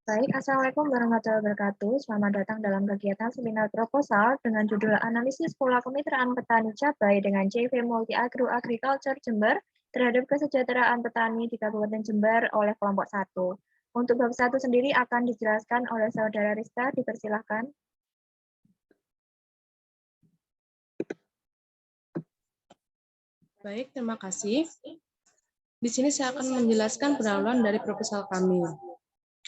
Baik, Assalamualaikum warahmatullahi wabarakatuh. Selamat datang dalam kegiatan seminar proposal dengan judul Analisis Pola Kemitraan Petani Cabai dengan CV Multi Agro Agriculture Jember terhadap kesejahteraan petani di Kabupaten Jember oleh kelompok 1. Untuk bab 1 sendiri akan dijelaskan oleh Saudara Rizka, dipersilahkan. Baik, terima kasih. Di sini saya akan menjelaskan pendahuluan dari proposal kami.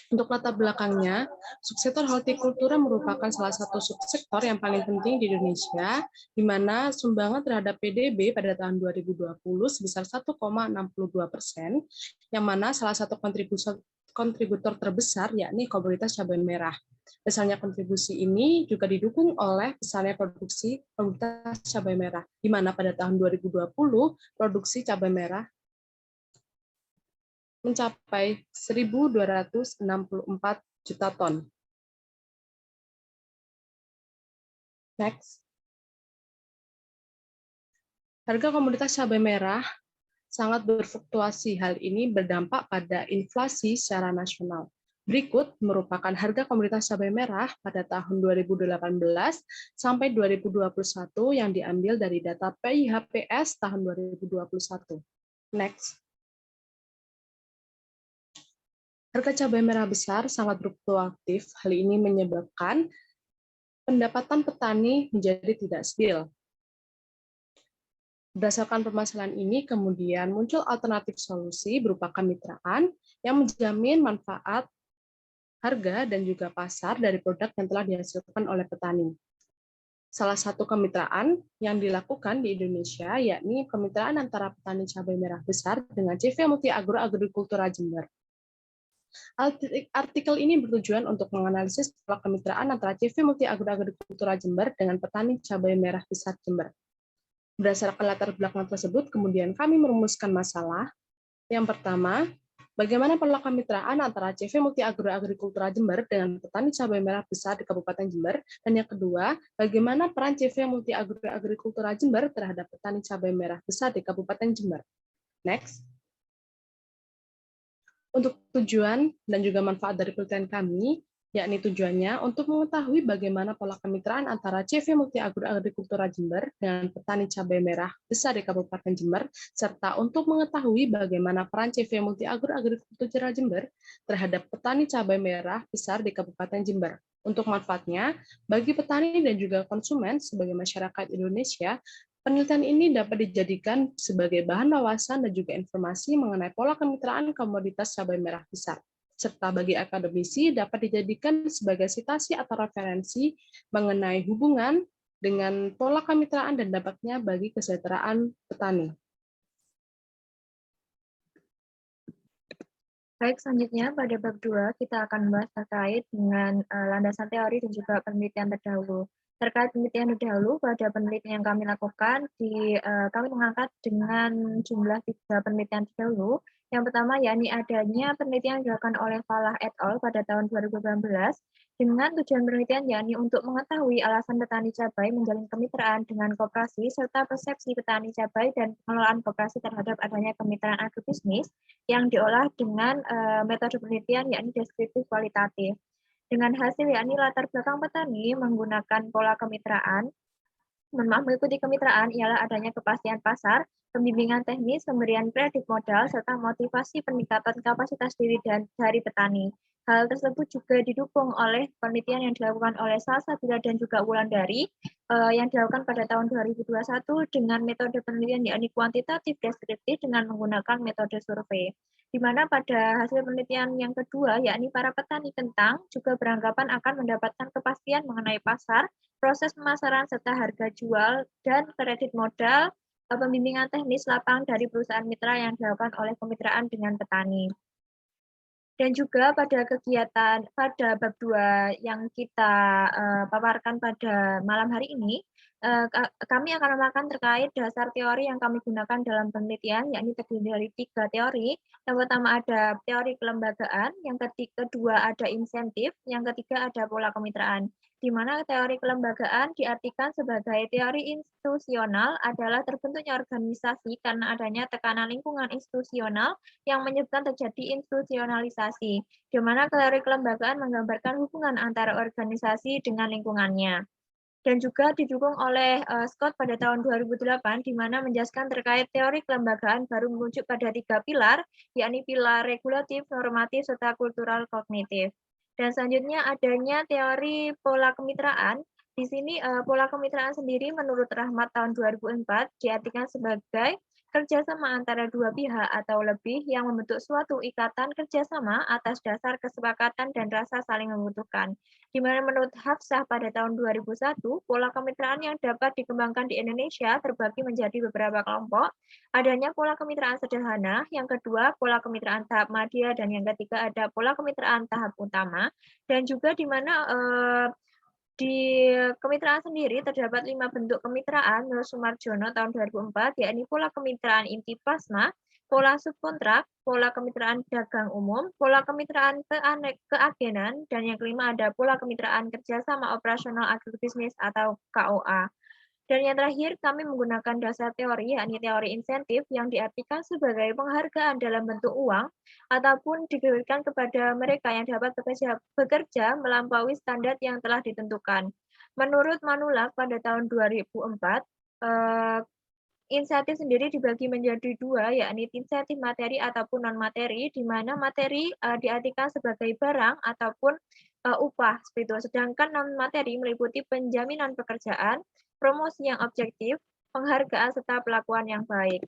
Untuk latar belakangnya, subsektor hortikultura merupakan salah satu subsektor yang paling penting di Indonesia, di mana sumbangan terhadap PDB pada tahun 2020 sebesar 1,62%, yang mana salah satu kontributor terbesar yakni komoditas cabai merah. Besarnya kontribusi ini juga didukung oleh besarnya produksi komoditas cabai merah, di mana pada tahun 2020 produksi cabai merah mencapai 1.264 juta ton. Next. Harga komoditas cabai merah sangat berfluktuasi. Hal ini berdampak pada inflasi secara nasional. Berikut merupakan harga komoditas cabai merah pada tahun 2018 sampai 2021 yang diambil dari data PIHPS tahun 2021. Next. Harga cabai merah besar sangat fluktuatif. Hal ini menyebabkan pendapatan petani menjadi tidak stabil. Berdasarkan permasalahan ini, kemudian muncul alternatif solusi berupa kemitraan yang menjamin manfaat, harga, dan juga pasar dari produk yang telah dihasilkan oleh petani. Salah satu kemitraan yang dilakukan di Indonesia yakni kemitraan antara petani cabai merah besar dengan CV Multi Agro Agrikultura Jember. Artikel ini bertujuan untuk menganalisis pola kemitraan antara CV Multi Agro Agrikultura Jember dengan petani cabai merah besar Jember. Berdasarkan latar belakang tersebut, kemudian kami merumuskan masalah. Yang pertama, bagaimana pola kemitraan antara CV Multi Agro Agrikultura Jember dengan petani cabai merah besar di Kabupaten Jember. Dan yang kedua, bagaimana peran CV Multi Agro Agrikultura Jember terhadap petani cabai merah besar di Kabupaten Jember. Next. Untuk tujuan dan juga manfaat dari penelitian kami, yakni tujuannya untuk mengetahui bagaimana pola kemitraan antara CV Multi Agro Agrikultura Jember dengan petani cabai merah besar di Kabupaten Jember, serta untuk mengetahui bagaimana peran CV Multi Agro Agrikultura Jember terhadap petani cabai merah besar di Kabupaten Jember. Untuk manfaatnya, bagi petani dan juga konsumen sebagai masyarakat Indonesia, penelitian ini dapat dijadikan sebagai bahan wawasan dan juga informasi mengenai pola kemitraan komoditas cabai merah besar. Serta bagi akademisi dapat dijadikan sebagai citasi atau referensi mengenai hubungan dengan pola kemitraan dan dampaknya bagi kesejahteraan petani. Baik, selanjutnya pada bab 2 kita akan membahas terkait dengan landasan teori dan juga penelitian terdahulu. Terkait penelitian terdahulu, pada penelitian yang kami lakukan, kami mengangkat dengan jumlah 3 penelitian terdahulu. Yang pertama, yakni adanya penelitian yang dilakukan oleh Falah et al. Pada tahun 2018, dengan tujuan penelitian yakni untuk mengetahui alasan petani cabai menjalin kemitraan dengan koperasi, serta persepsi petani cabai dan pengelolaan koperasi terhadap adanya kemitraan agribisnis yang diolah dengan metode penelitian yakni deskriptif kualitatif. Dengan hasil yakni latar belakang petani menggunakan pola kemitraan, mengikuti kemitraan ialah adanya kepastian pasar, pembimbingan teknis, pemberian kredit modal, serta motivasi peningkatan kapasitas diri dari petani. Hal tersebut juga didukung oleh penelitian yang dilakukan oleh Salsabila dan juga Wulandari yang dilakukan pada tahun 2021 dengan metode penelitian yakni kuantitatif deskriptif dengan menggunakan metode survei. Di mana pada hasil penelitian yang kedua, yakni para petani kentang juga beranggapan akan mendapatkan kepastian mengenai pasar, proses pemasaran serta harga jual dan kredit modal, pembimbingan teknis lapangan dari perusahaan mitra yang dilakukan oleh kemitraan dengan petani. Dan juga pada kegiatan pada bab 2 yang kita paparkan pada malam hari ini, kami akan memakan terkait dasar teori yang kami gunakan dalam penelitian, yakni terdiri dari 3 teori. Yang pertama ada teori kelembagaan, yang kedua ada insentif, yang ketiga ada pola kemitraan. Di mana teori kelembagaan diartikan sebagai teori institusional adalah terbentuknya organisasi karena adanya tekanan lingkungan institusional yang menyebabkan terjadi institusionalisasi, di mana teori kelembagaan menggambarkan hubungan antara organisasi dengan lingkungannya. Dan juga didukung oleh Scott pada tahun 2008, di mana menjelaskan terkait teori kelembagaan baru merujuk pada 3 pilar, yakni pilar regulatif, normatif, serta kultural kognitif. Dan selanjutnya adanya teori pola kemitraan. Di sini pola kemitraan sendiri menurut Rahmat tahun 2004 diartikan sebagai kerjasama antara dua pihak atau lebih yang membentuk suatu ikatan kerjasama atas dasar kesepakatan dan rasa saling membutuhkan. Di mana menurut Hafsah pada tahun 2001, pola kemitraan yang dapat dikembangkan di Indonesia terbagi menjadi beberapa kelompok. Adanya pola kemitraan sederhana, yang kedua pola kemitraan tahap madya, dan yang ketiga ada pola kemitraan tahap utama. Dan juga di mana di kemitraan sendiri terdapat 5 bentuk kemitraan menurut Sumarjono tahun 2004, yakni pola kemitraan inti plasma, pola subkontrak, pola kemitraan dagang umum, pola kemitraan keagenan, dan yang kelima ada pola kemitraan kerjasama operasional agribisnis atau KOA. Dan yang terakhir, kami menggunakan dasar teori, yakni teori insentif, yang diartikan sebagai penghargaan dalam bentuk uang, ataupun diberikan kepada mereka yang dapat bekerja melampaui standar yang telah ditentukan. Menurut Manulak pada tahun 2004, insentif sendiri dibagi menjadi 2, yakni insentif materi ataupun non-materi, di mana materi diartikan sebagai barang ataupun upah, seperti itu. Sedangkan non-materi meliputi penjaminan pekerjaan, promosi yang objektif, penghargaan, serta pelakuan yang baik.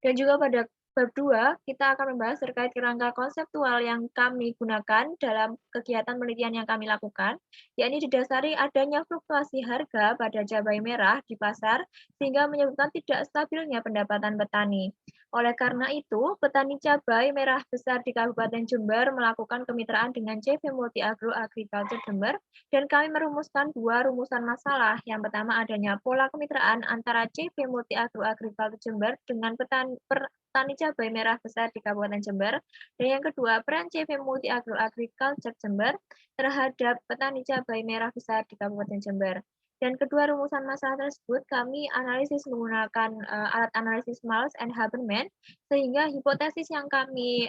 Dan juga pada bab 2, kita akan membahas terkait kerangka konseptual yang kami gunakan dalam kegiatan penelitian yang kami lakukan, yakni didasari adanya fluktuasi harga pada cabai merah di pasar, sehingga menyebabkan tidak stabilnya pendapatan petani. Oleh karena itu, petani cabai merah besar di Kabupaten Jember melakukan kemitraan dengan CV Multi Agro Agriculture Jember, dan kami merumuskan 2 rumusan masalah. Yang pertama adanya pola kemitraan antara CV Multi Agro Agriculture Jember dengan petani cabai merah besar di Kabupaten Jember, dan yang kedua peran CV Multi Agro Agriculture Jember terhadap petani cabai merah besar di Kabupaten Jember. Dan kedua rumusan masalah tersebut kami analisis menggunakan alat analisis Maltz and Habermas, sehingga hipotesis yang kami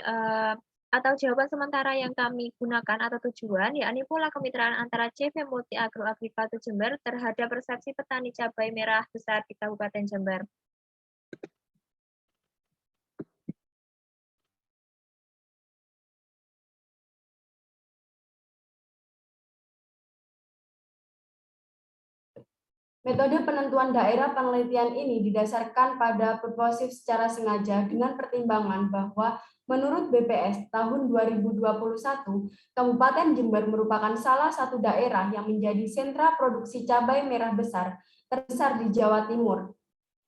atau jawaban sementara yang kami gunakan atau tujuan, yakni pola kemitraan antara CV Multi Agro Agriculture Jember terhadap persepsi petani cabai merah besar di Kabupaten Jember. Metode penentuan daerah penelitian ini didasarkan pada purposif secara sengaja dengan pertimbangan bahwa menurut BPS tahun 2021, Kabupaten Jember merupakan salah satu daerah yang menjadi sentra produksi cabai merah besar terbesar di Jawa Timur.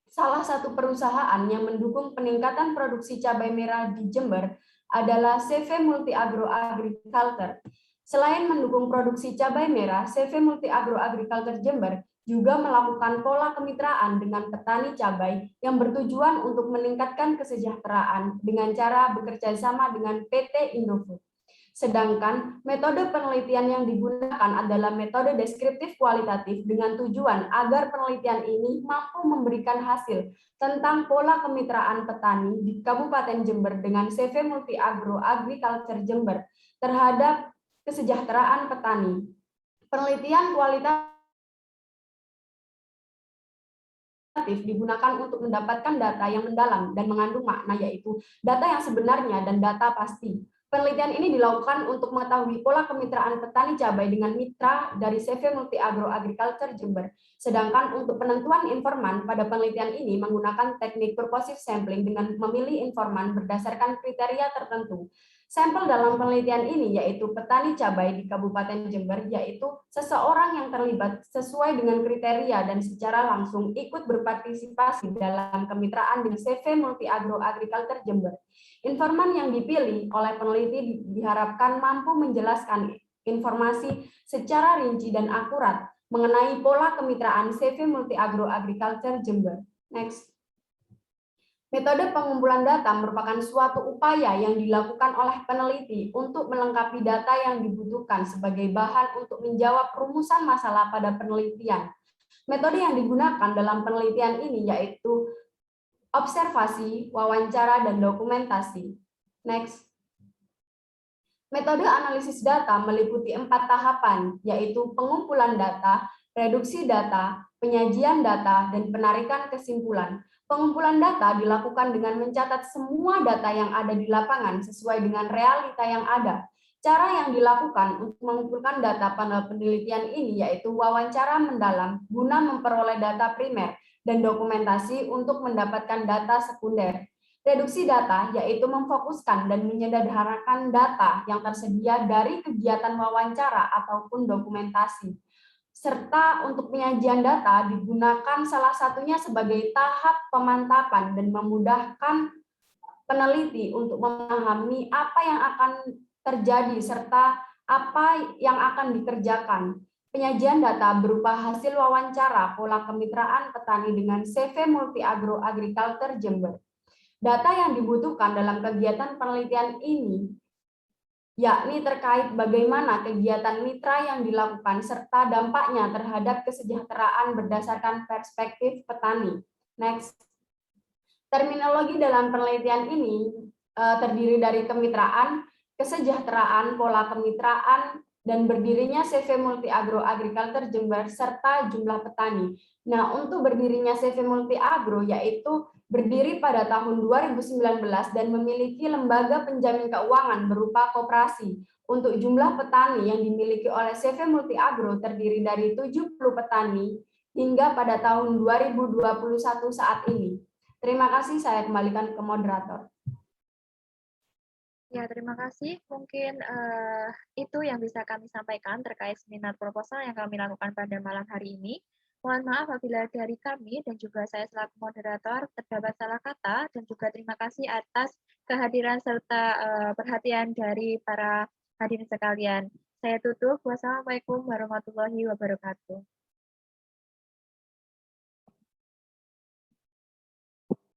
Salah satu perusahaan yang mendukung peningkatan produksi cabai merah di Jember adalah CV Multi Agro Agriculture. Selain mendukung produksi cabai merah, CV Multi Agro Agriculture Jember juga melakukan pola kemitraan dengan petani cabai yang bertujuan untuk meningkatkan kesejahteraan dengan cara bekerja sama dengan PT Indofood. Sedangkan metode penelitian yang digunakan adalah metode deskriptif kualitatif dengan tujuan agar penelitian ini mampu memberikan hasil tentang pola kemitraan petani di Kabupaten Jember dengan CV Multi Agro Agriculture Jember terhadap kesejahteraan petani. Penelitian kualitatif digunakan untuk mendapatkan data yang mendalam dan mengandung makna, yaitu data yang sebenarnya dan data pasti. Penelitian ini dilakukan untuk mengetahui pola kemitraan petani cabai dengan mitra dari CV Multi Agro Agriculture Jember. Sedangkan untuk penentuan informan pada penelitian ini menggunakan teknik purposive sampling dengan memilih informan berdasarkan kriteria tertentu. Sampel dalam penelitian ini yaitu petani cabai di Kabupaten Jember, yaitu seseorang yang terlibat sesuai dengan kriteria dan secara langsung ikut berpartisipasi dalam kemitraan dengan CV Multi Agro Agriculture Jember. Informan yang dipilih oleh peneliti diharapkan mampu menjelaskan informasi secara rinci dan akurat mengenai pola kemitraan CV Multi Agro Agriculture Jember. Next. Metode pengumpulan data merupakan suatu upaya yang dilakukan oleh peneliti untuk melengkapi data yang dibutuhkan sebagai bahan untuk menjawab rumusan masalah pada penelitian. Metode yang digunakan dalam penelitian ini yaitu observasi, wawancara, dan dokumentasi. Next. Metode analisis data meliputi 4 tahapan, yaitu pengumpulan data, reduksi data, penyajian data, dan penarikan kesimpulan. Pengumpulan data dilakukan dengan mencatat semua data yang ada di lapangan sesuai dengan realita yang ada. Cara yang dilakukan untuk mengumpulkan data pada penelitian ini yaitu wawancara mendalam guna memperoleh data primer dan dokumentasi untuk mendapatkan data sekunder. Reduksi data yaitu memfokuskan dan menyederhanakan data yang tersedia dari kegiatan wawancara ataupun dokumentasi. Serta untuk penyajian data digunakan salah satunya sebagai tahap pemantapan dan memudahkan peneliti untuk memahami apa yang akan terjadi serta apa yang akan dikerjakan. Penyajian data berupa hasil wawancara pola kemitraan petani dengan CV Multi Agro Agriculture Jember. Data yang dibutuhkan dalam kegiatan penelitian ini yakni terkait bagaimana kegiatan mitra yang dilakukan serta dampaknya terhadap kesejahteraan berdasarkan perspektif petani. Next. Terminologi dalam penelitian ini terdiri dari kemitraan, kesejahteraan, pola kemitraan, dan berdirinya CV Multi Agro Agriculture Jember serta jumlah petani. Nah, untuk berdirinya CV Multi Agro yaitu berdiri pada tahun 2019 dan memiliki lembaga penjamin keuangan berupa koperasi. Untuk jumlah petani yang dimiliki oleh CV Multi Agro terdiri dari 70 petani hingga pada tahun 2021 saat ini. Terima kasih, saya kembalikan ke moderator. Ya, terima kasih. Mungkin itu yang bisa kami sampaikan terkait seminar proposal yang kami lakukan pada malam hari ini. Mohon maaf apabila dari kami dan juga saya selaku moderator terdapat salah kata, dan juga terima kasih atas kehadiran serta perhatian dari para hadirin sekalian. Saya tutup. Wassalamualaikum warahmatullahi wabarakatuh.